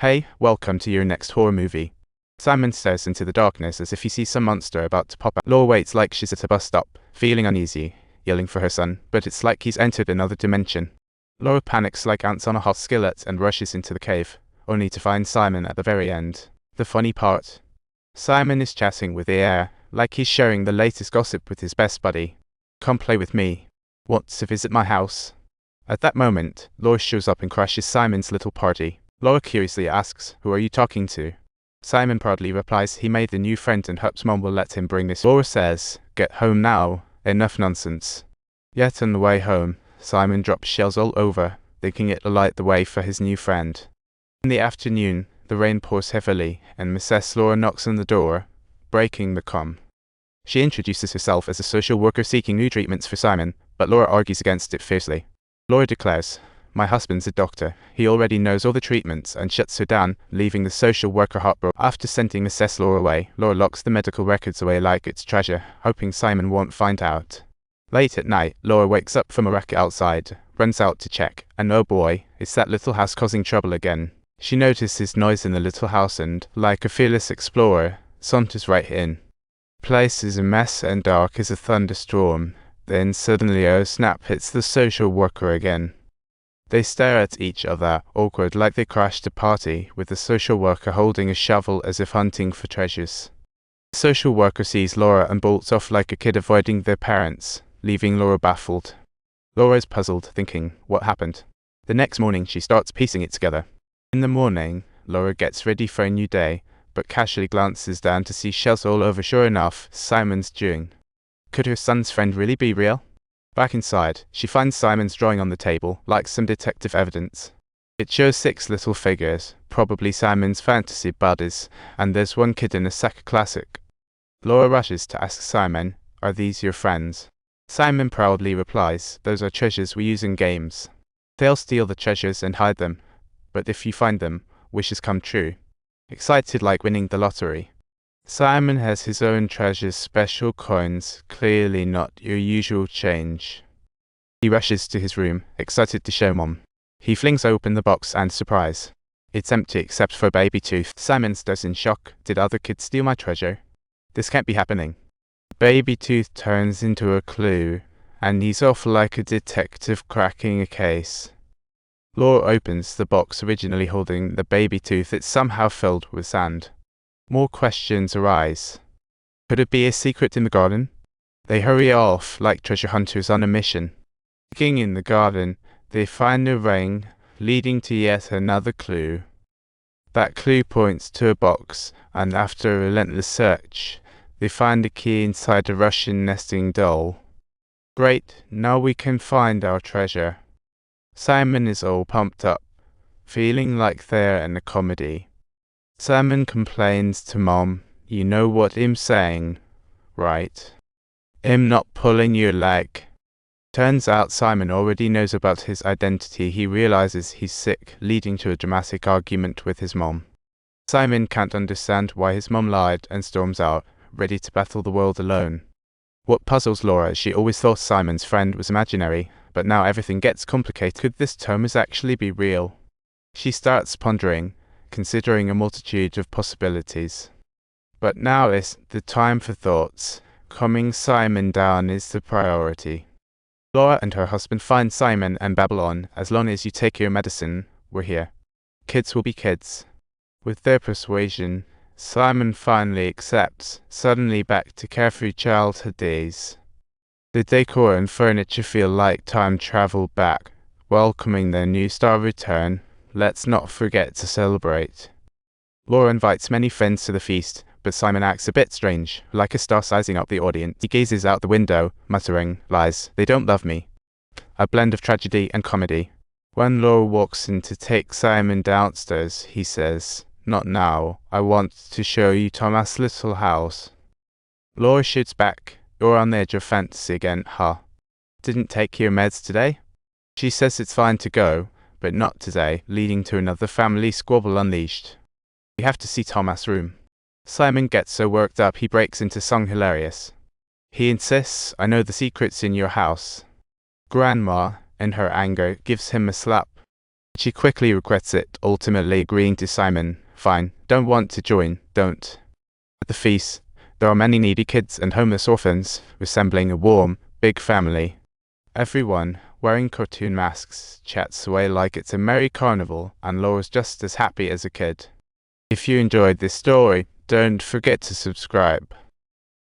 Hey, welcome to your next horror movie. Simon stares into the darkness as if he sees some monster about to pop out. Laura waits like she's at a bus stop, feeling uneasy, yelling for her son, but it's like he's entered another dimension. Laura panics like ants on a hot skillet and rushes into the cave, only to find Simon at the very end. The funny part. Simon is chatting with the air, like he's sharing the latest gossip with his best buddy. Come play with me. Want to visit my house? At that moment, Laura shows up and crashes Simon's little party. Laura curiously asks, "Who are you talking to?" Simon proudly replies he made a new friend and hopes Mom will let him bring this. Laura says, "Get home now, enough nonsense." Yet on the way home, Simon drops shells all over, thinking it'll light the way for his new friend. In the afternoon, the rain pours heavily and Mrs. Laura knocks on the door, breaking the calm. She introduces herself as a social worker seeking new treatments for Simon, but Laura argues against it fiercely. Laura declares, "My husband's a doctor. He already knows all the treatments," and shuts her down, leaving the social worker heartbroken. After sending Mrs. Laura away, Laura locks the medical records away like it's treasure, hoping Simon won't find out. Late at night, Laura wakes up from a racket outside, runs out to check, and oh boy, it's that little house causing trouble again. She notices noise in the little house and, like a fearless explorer, saunters right in. The place is a mess and dark as a thunderstorm. Then suddenly a snap hits the social worker again. They stare at each other, awkward like they crashed a party, with the social worker holding a shovel as if hunting for treasures. The social worker sees Laura and bolts off like a kid avoiding their parents, leaving Laura baffled. Laura is puzzled, thinking, what happened? The next morning she starts piecing it together. In the morning, Laura gets ready for a new day, but casually glances down to see shells all over. Sure enough, Simon's drawing. Could her son's friend really be real? Back inside, she finds Simon's drawing on the table, like some detective evidence. It shows 6 little figures, probably Simon's fantasy buddies, and there's one kid in a Saka classic. Laura rushes to ask Simon, "Are these your friends?" Simon proudly replies, "Those are treasures we use in games. They'll steal the treasures and hide them, but if you find them, wishes come true." Excited like winning the lottery. Simon has his own treasures, special coins, clearly not your usual change. He rushes to his room, excited to show Mom. He flings open the box and surprise. It's empty except for a baby tooth. Simon stares in shock. Did other kids steal my treasure? This can't be happening. Baby tooth turns into a clue, and he's off like a detective cracking a case. Laura opens the box originally holding the baby tooth. It's somehow filled with sand. More questions arise. Could it be a secret in the garden? They hurry off like treasure hunters on a mission. Digging in the garden, they find a ring, leading to yet another clue. That clue points to a box, and after a relentless search, they find a key inside a Russian nesting doll. Great, now we can find our treasure. Simon is all pumped up, feeling like they're in a comedy. Simon complains to Mom, "You know what I'm saying, right? I'm not pulling your leg." Turns out Simon already knows about his identity. He realizes he's sick, leading to a dramatic argument with his mom. Simon can't understand why his mom lied and storms out, ready to battle the world alone. What puzzles Laura, she always thought Simon's friend was imaginary, but now everything gets complicated. Could this Thomas actually be real? She starts pondering, considering a multitude of possibilities. But now is the time for thoughts. Calming Simon down is the priority. Laura and her husband find Simon and babble on, "As long as you take your medicine, we're here. Kids will be kids." With their persuasion, Simon finally accepts, suddenly back to carefree childhood days. The decor and furniture feel like time travel back, welcoming their new star return. Let's not forget to celebrate. Laura invites many friends to the feast, but Simon acts a bit strange, like a star sizing up the audience. He gazes out the window, muttering, "Lies, they don't love me." A blend of tragedy and comedy. When Laura walks in to take Simon downstairs, he says, "Not now, I want to show you Thomas' little house." Laura shoots back, "You're on the edge of fantasy again, huh? Didn't take your meds today?" She says it's fine to go, but not today, leading to another family squabble unleashed. We have to see Thomas' room. Simon gets so worked up he breaks into song hilarious. He insists, "I know the secret's in your house." Grandma, in her anger, gives him a slap. She quickly regrets it, ultimately agreeing to Simon. Fine, don't want to join, don't. At the feast, there are many needy kids and homeless orphans, resembling a warm, big family. Everyone, wearing cartoon masks, chats away like it's a merry carnival, and Laura's just as happy as a kid. If you enjoyed this story, don't forget to subscribe.